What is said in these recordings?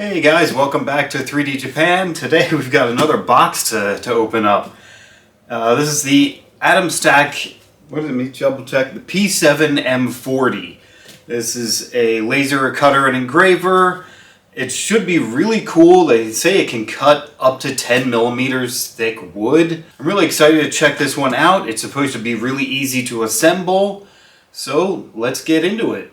Hey guys, welcome back to 3D Japan. Today we've got another box to open up. This is the Atomstack, what did it double check? The P7 M40. This is a laser cutter and engraver. It should be really cool. They say it can cut up to 10 millimeters thick wood. I'm really excited to check this one out. It's supposed to be really easy to assemble. So let's get into it.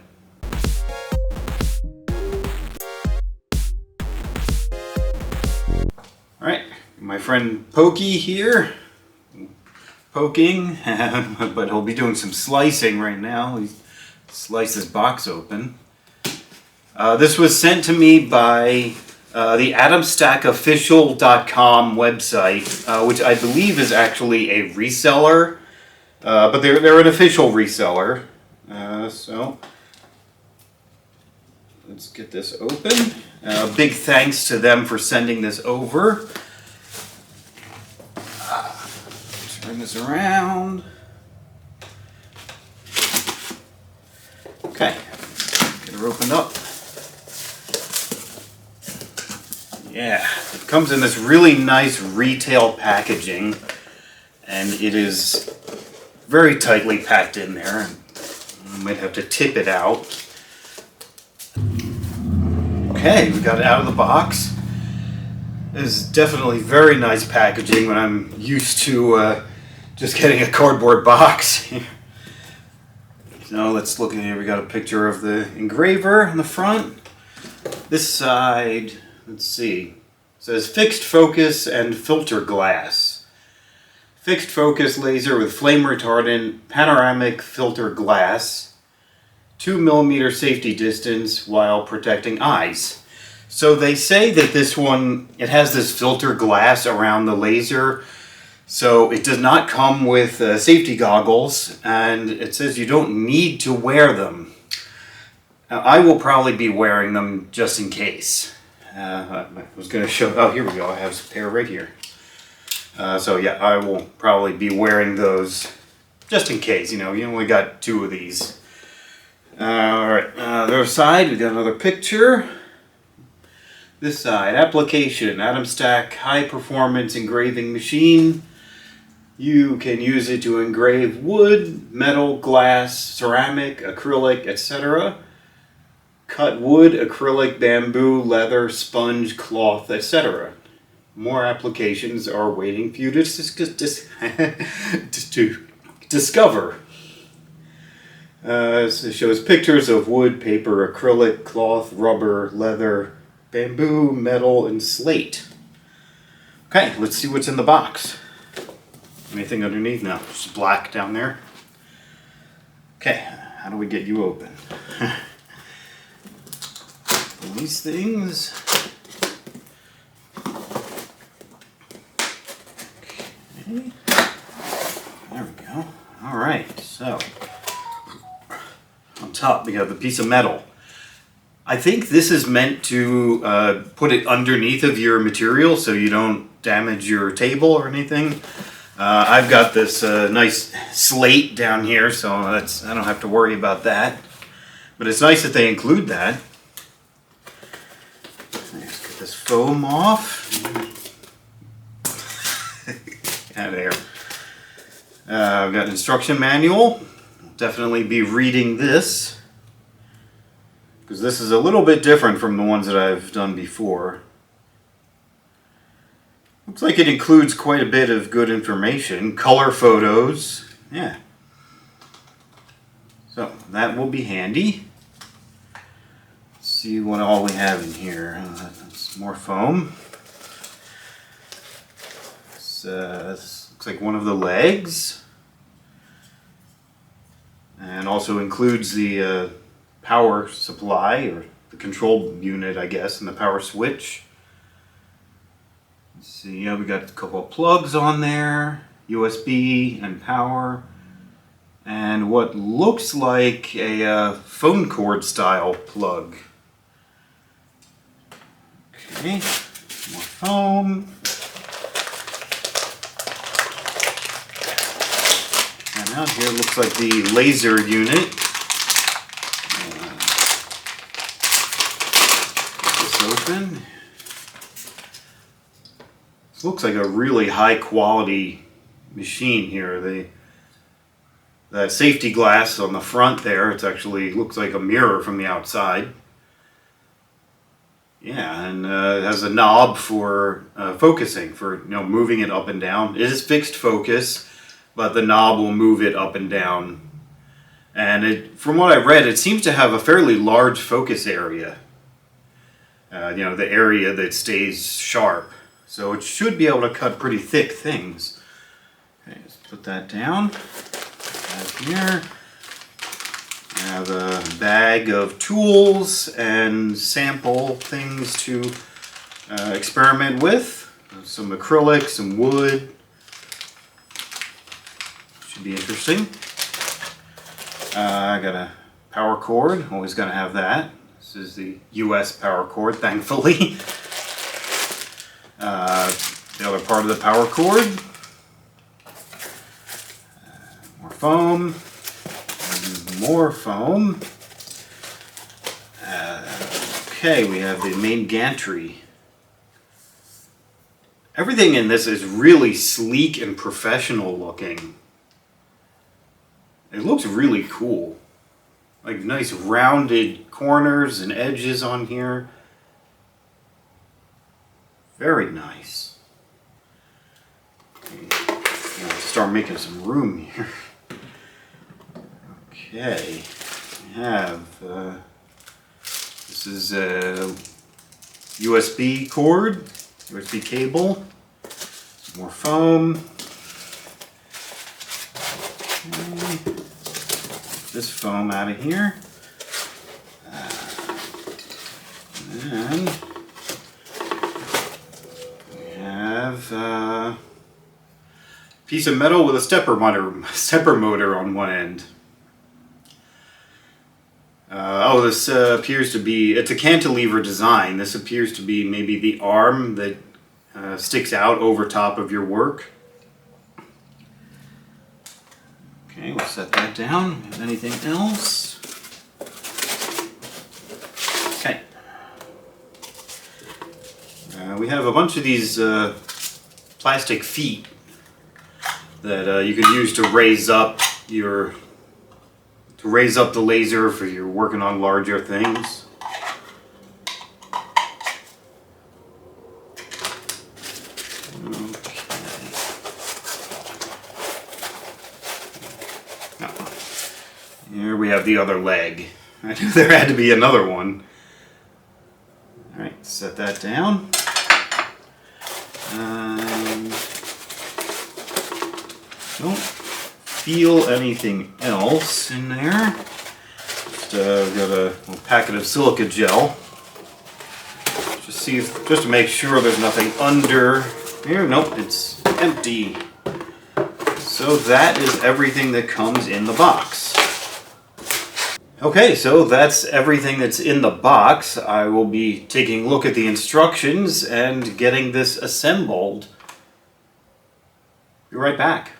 Alright, my friend Pokey here, poking, but he'll be doing some slicing right now. He sliced his box open. This was sent to me by the Atomstackofficial.com website, which I believe is actually a reseller, but they're an official reseller. So let's get this open. Big thanks to them for sending this over. Turn this around. Okay, get her opened up. Yeah, it comes in this really nice retail packaging, and it is very tightly packed in there. I might have to tip it out. Okay, we got it out of the box. This is definitely very nice packaging when I'm used to just getting a cardboard box. So let's look in here. We got a picture of the engraver in the front. This side, let's see, it says fixed focus and filter glass. Fixed focus laser with flame retardant, panoramic filter glass. 2 millimeter safety distance while protecting eyes. So they say that this one, it has this filter glass around the laser, so it does not come with safety goggles, and it says you don't need to wear them. Now, I will probably be wearing them just in case. I was going to show, oh here we go, I have a pair right here. So yeah, I will probably be wearing those just in case, you only got 2 of these. Alright, the other side, we got another picture. This side, application, Atomstack high performance engraving machine. You can use it to engrave wood, metal, glass, ceramic, acrylic, etc. Cut wood, acrylic, bamboo, leather, sponge, cloth, etc. More applications are waiting for you to discover. It shows pictures of wood, paper, acrylic, cloth, rubber, leather, bamboo, metal, and slate. Okay, let's see what's in the box. Anything underneath? No, just black down there. Okay, how do we get you open? These things. Okay. There we go. All right, so on top we have the piece of metal. I think this is meant to put it underneath of your material so you don't damage your table or anything. I've got this nice slate down here, so I don't have to worry about that. But it's nice that they include that. Let's get this foam off. Out of there. I've got an instruction manual. Definitely be reading this, because this is a little bit different from the ones that I've done before. Looks like it includes quite a bit of good information. Color photos. Yeah. So that will be handy. Let's see what all we have in here. That's more foam. This looks like one of the legs. And also includes the power supply, or the control unit, I guess, and the power switch. Let's see, yeah, we got a couple of plugs on there, USB and power, and what looks like a phone cord style plug. Okay, more foam. And out here looks like the laser unit. open. This looks like a really high quality machine here. That safety glass on the front there, it actually looks like a mirror from the outside. Yeah, and it has a knob for focusing, for moving it up and down. It is fixed focus, but the knob will move it up and down. And from what I read, it seems to have a fairly large focus area. The area that stays sharp. So it should be able to cut pretty thick things. Okay, let's put that down. Put that here. I have a bag of tools and sample things to experiment with. Some acrylic, some wood. Should be interesting. I got a power cord, always gonna have that. This is the US power cord, thankfully. The other part of the power cord. More foam. More foam. Okay, we have the main gantry. Everything in this is really sleek and professional looking. It looks really cool. Like nice rounded corners and edges on here. Very nice. Okay, start making some room here. Okay, we have, this is a USB cord, USB cable, some more foam. Okay. This foam out of here. And we have a piece of metal with a stepper motor on one end. This appears to be, it's a cantilever design. This appears to be maybe the arm that sticks out over top of your work. Okay, we'll set that down. Anything else? Okay. We have a bunch of these plastic feet that you could use to raise up the laser if you're working on larger things. Here we have the other leg. I knew there had to be another one. Alright, set that down. Don't feel anything else in there. Just got a little packet of silica gel. Just to make sure there's nothing under here. Nope, it's empty. So that is everything that comes in the box. Okay, so that's everything that's in the box. I will be taking a look at the instructions and getting this assembled. Be right back.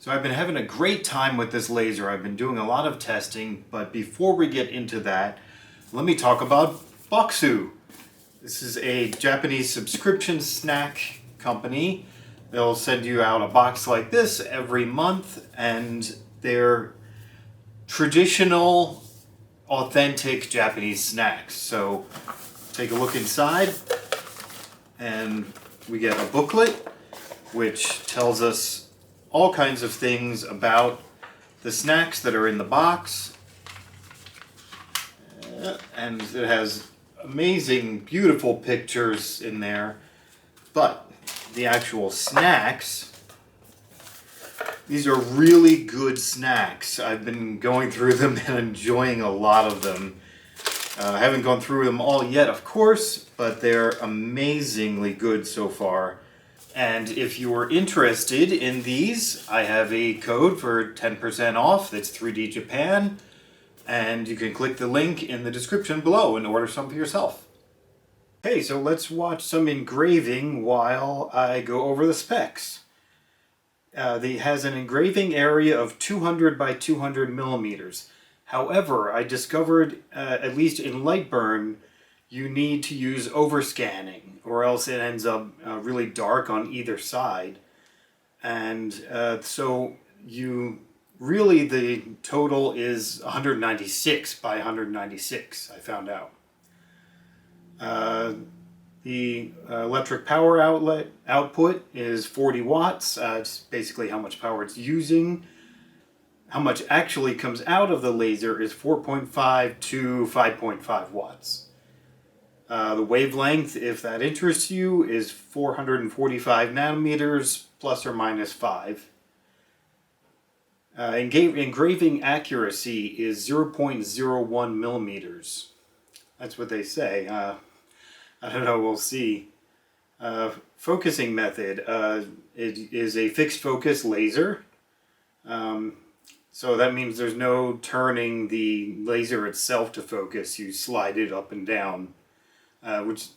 So I've been having a great time with this laser. I've been doing a lot of testing, but before we get into that, let me talk about Boku. This is a Japanese subscription snack company. They'll send you out a box like this every month, and they're traditional, authentic Japanese snacks. So take a look inside, and we get a booklet which tells us all kinds of things about the snacks that are in the box. And it has amazing, beautiful pictures in there. But the actual snacks, These are really good snacks. I've been going through them and enjoying a lot of them. I haven't gone through them all yet, of course, but they're amazingly good so far. And if you are interested in these, I have a code for 10% off. That's 3D Japan. And you can click the link in the description below and order some for yourself. Okay, so let's watch some engraving while I go over the specs. It has an engraving area of 200 by 200 millimeters. However, I discovered, at least in Lightburn, you need to use overscanning, or else it ends up really dark on either side. And so really the total is 196 by 196, I found out. The electric power output is 40 watts. It's basically how much power it's using. How much actually comes out of the laser is 4.5 to 5.5 watts. The wavelength, if that interests you, is 445 nanometers plus or minus 5. Engraving accuracy is 0.01 millimeters. That's what they say. I don't know, we'll see. Focusing method. It is a fixed focus laser. So that means there's no turning the laser itself to focus. You slide it up and down, which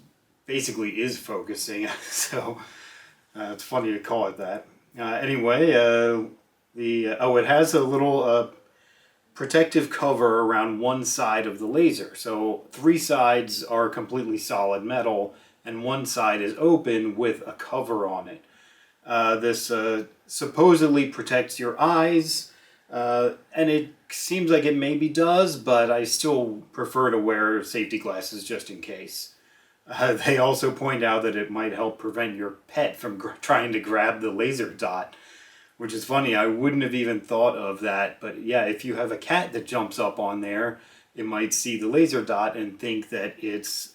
basically is focusing. So it's funny to call it that. Anyway, it has a little protective cover around one side of the laser. So 3 sides are completely solid metal and one side is open with a cover on it. This supposedly protects your eyes, and it seems like it maybe does, but I still prefer to wear safety glasses just in case. They also point out that it might help prevent your pet from trying to grab the laser dot. Which is funny, I wouldn't have even thought of that, but yeah, if you have a cat that jumps up on there, it might see the laser dot and think that it's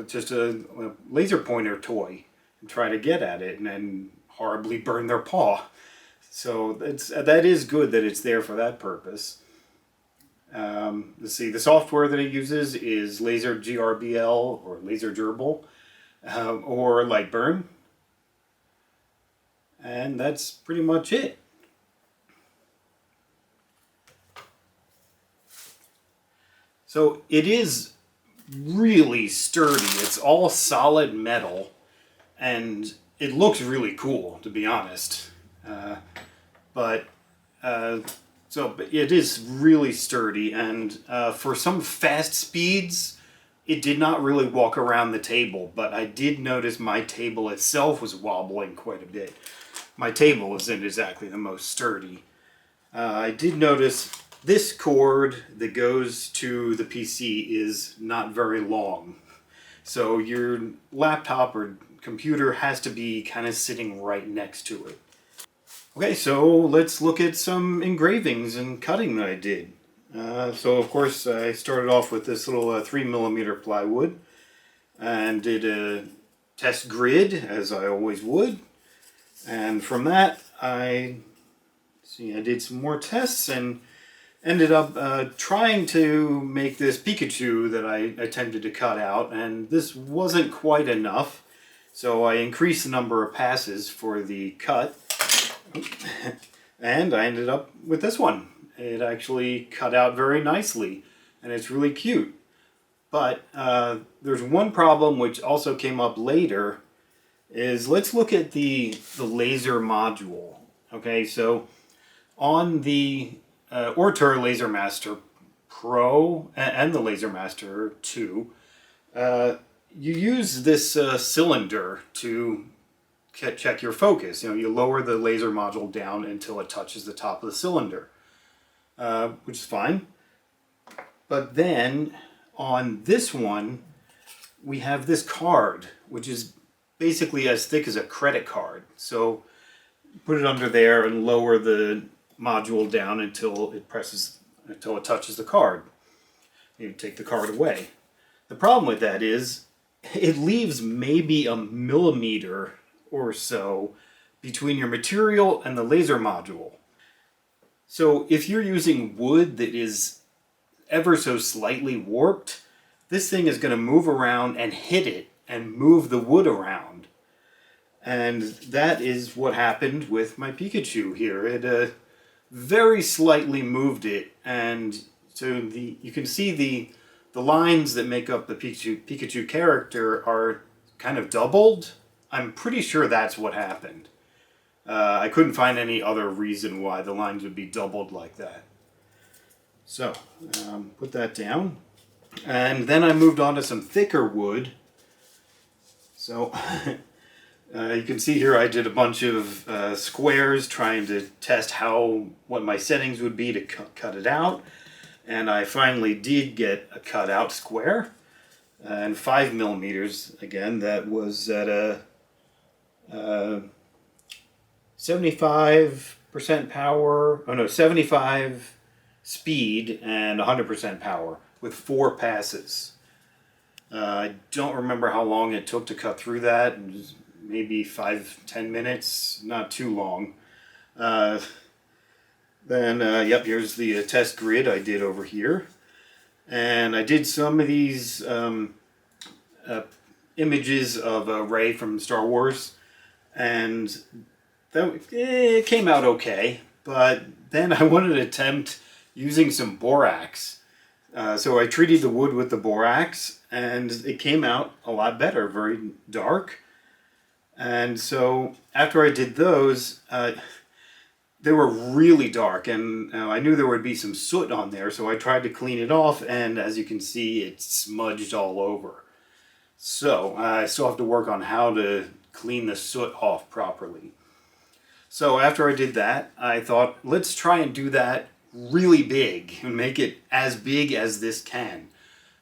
just a laser pointer toy and try to get at it and then horribly burn their paw. So that is good that it's there for that purpose. Let's see, the software that it uses is Laser GRBL or Laser Gerbil or Lightburn. And that's pretty much it. So it is really sturdy. It's all solid metal, and it looks really cool, to be honest. But it is really sturdy, and for some fast speeds, it did not really walk around the table, but I did notice my table itself was wobbling quite a bit. My table isn't exactly the most sturdy. I did notice this cord that goes to the PC is not very long. So your laptop or computer has to be kind of sitting right next to it. Okay, so let's look at some engravings and cutting that I did. So of course I started off with this little 3mm plywood and did a test grid as I always would. And from that, I did some more tests and ended up trying to make this Pikachu that I attempted to cut out, and this wasn't quite enough, so I increased the number of passes for the cut, and I ended up with this one. It actually cut out very nicely, and it's really cute. But there's one problem which also came up later, is let's look at the laser module. Okay, so on the Orturs LaserMaster Pro and the LaserMaster 2, you use this cylinder to check your focus. You lower the laser module down until it touches the top of the cylinder, which is fine. But then on this one, we have this card, which is basically as thick as a credit card. So put it under there and lower the module down until it touches the card. You take the card away. The problem with that is it leaves maybe a millimeter or so between your material and the laser module. So if you're using wood that is ever so slightly warped, this thing is going to move around and hit it and move the wood around. And that is what happened with my Pikachu here. It very slightly moved it, and so you can see the lines that make up the Pikachu character are kind of doubled. I'm pretty sure that's what happened. I couldn't find any other reason why the lines would be doubled like that. So, put that down. And then I moved on to some thicker wood. So, you can see here I did a bunch of squares trying to test what my settings would be to cut it out. And I finally did get a cutout square. And 5 millimeters, again, that was at a 75% power, 75 speed and 100% power with 4 passes. I don't remember how long it took to cut through that. It was maybe 5-10 minutes, not too long. Yep, here's the test grid I did over here. And I did some of these images of Rey from Star Wars, and it came out okay. But then I wanted to attempt using some borax. So I treated the wood with the borax, and it came out a lot better, very dark. And so after I did those, they were really dark, and I knew there would be some soot on there, so I tried to clean it off, and as you can see, it smudged all over. So I still have to work on how to clean the soot off properly. So after I did that, I thought, let's try and do that really big and make it as big as this can.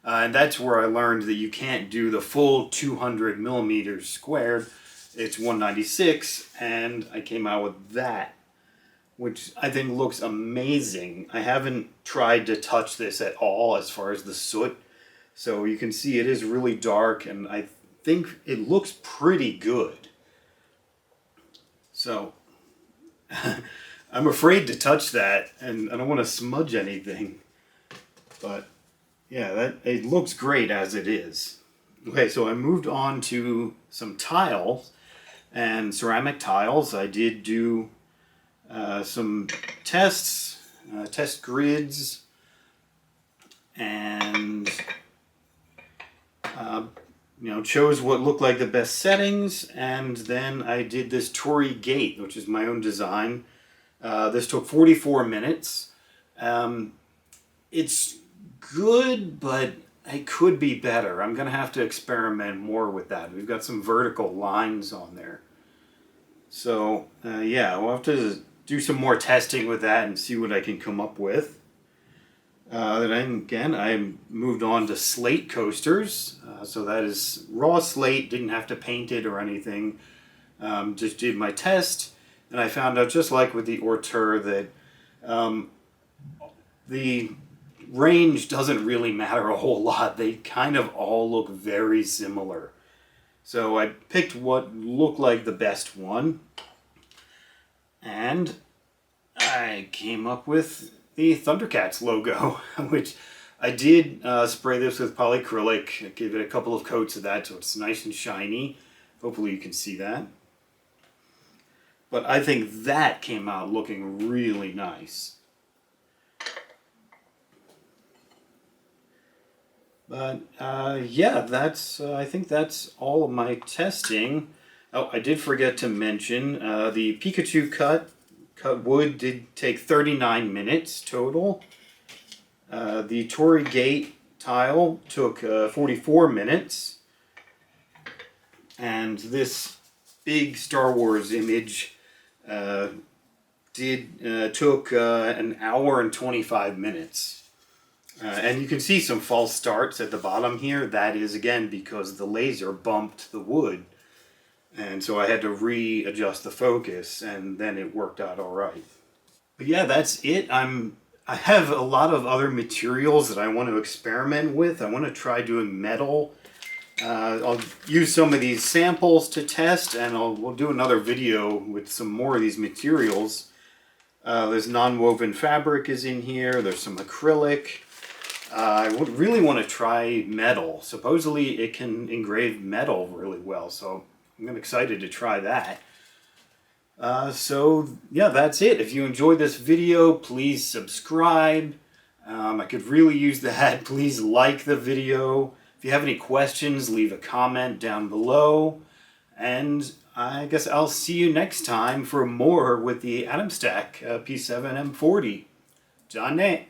And that's where I learned that you can't do the full 200 millimeters squared. It's 196, and I came out with that, which I think looks amazing. I haven't tried to touch this at all as far as the soot, so you can see it is really dark, and I think it looks pretty good. So I'm afraid to touch that, and I don't want to smudge anything, but yeah, it looks great as it is. Okay, so I moved on to some tiles and ceramic tiles. I did do some tests, test grids, and chose what looked like the best settings, and then I did this Torii gate, which is my own design. This took 44 minutes. It's good, but it could be better. I'm going to have to experiment more with that. We've got some vertical lines on there. So, yeah, we'll have to do some more testing with that and see what I can come up with. Then again, I moved on to slate coasters. So that is raw slate, didn't have to paint it or anything. Just did my test, and I found out, just like with the Orturs, that the range doesn't really matter a whole lot. They kind of all look very similar. So I picked what looked like the best one, and I came up with the Thundercats logo, which I did spray this with polyacrylic. I gave it a couple of coats of that so it's nice and shiny. Hopefully you can see that. But I think that came out looking really nice. But yeah, I think that's all of my testing. Oh, I did forget to mention the Pikachu cut wood did take 39 minutes total. The Torii gate tile took 44 minutes. And this big Star Wars image took an hour and 25 minutes. And you can see some false starts at the bottom here. That is, again, because the laser bumped the wood. And so I had to readjust the focus, and then it worked out all right. But yeah, that's it. I have a lot of other materials that I want to experiment with. I want to try doing metal. I'll use some of these samples to test, and we'll do another video with some more of these materials. There's non-woven fabric is in here. There's some acrylic. I would really want to try metal. Supposedly it can engrave metal really well, so I'm excited to try that. So yeah, that's it. If you enjoyed this video, please subscribe. I could really use that. Please like the video. If you have any questions, leave a comment down below. And I guess I'll see you next time for more with the Atomstack P7 M40. John Nate.